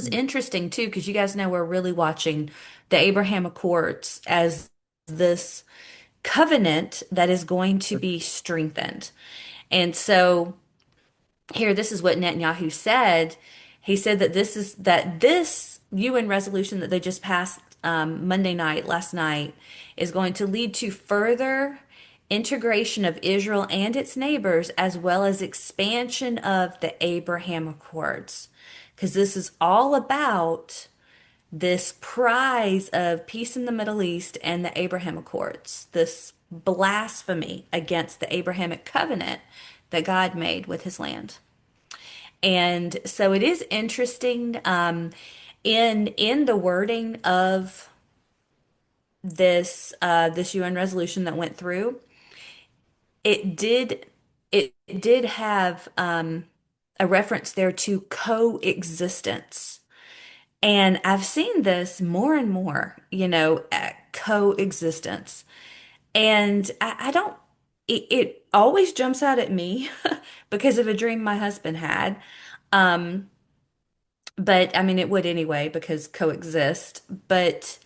It's interesting too, because you guys know we're really watching the Abraham Accords as this covenant that is going to be strengthened. And so here, this is what Netanyahu said. He said that this UN resolution that they just passed Monday night, last night, is going to lead to further integration of Israel and its neighbors, as well as expansion of the Abraham Accords. Because this is all about this prize of peace in the Middle East and the Abraham Accords, this blasphemy against the Abrahamic covenant that God made with his land. And so it is interesting in the wording of this UN resolution that went through. It did it did have a reference there to coexistence. And I've seen this more and more, coexistence. And I don't, it always jumps out at me because of a dream my husband had. Um, but I mean, it would anyway because coexist. But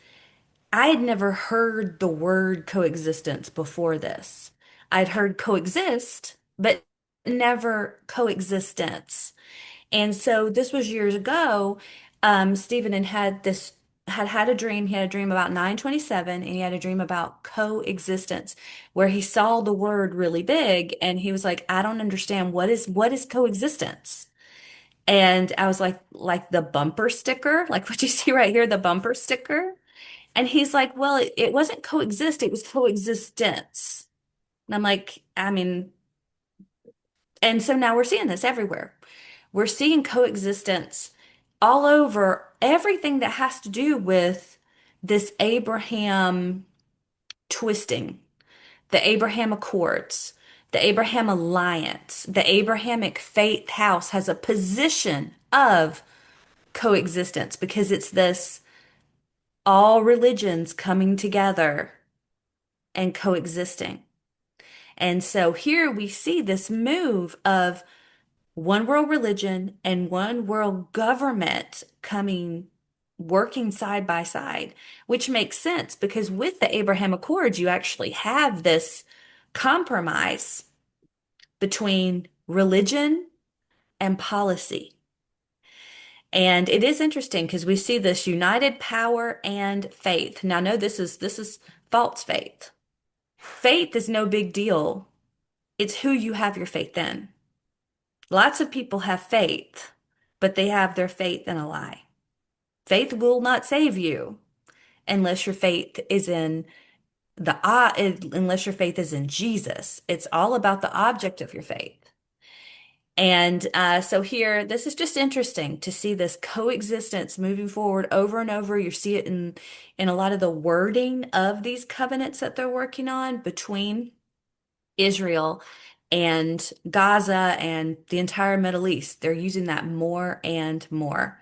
I had never heard the word coexistence before this. I'd heard coexist, but never coexistence. And so this was years ago. Stephen had a dream. He had a dream about 927, and he had a dream about coexistence, where he saw the word really big, and he was like, I don't understand what is coexistence. And I was like the bumper sticker, like what you see right here, the bumper sticker. And he's like, well, it wasn't coexist, it was coexistence. And I'm like, I mean, and so now we're seeing this everywhere. We're seeing coexistence all over everything that has to do with this Abraham twisting, the Abraham Accords, the Abraham Alliance, the Abrahamic Faith House has a position of coexistence because it's this all religions coming together and coexisting. And so here we see this move of one world religion and one world government working side by side, which makes sense because with the Abraham Accords, you actually have this compromise between religion and policy. And it is interesting because we see this united power and faith. Now, no, this is false faith. Faith is no big deal. It's who you have your faith in. Lots of people have faith, but they have their faith in a lie. Faith will not save you unless your faith is in unless your faith is in Jesus. It's all about the object of your faith. And so here, this is just interesting to see this coexistence moving forward over and over. You see it in a lot of the wording of these covenants that they're working on between Israel and Gaza and the entire Middle East. They're using that more and more.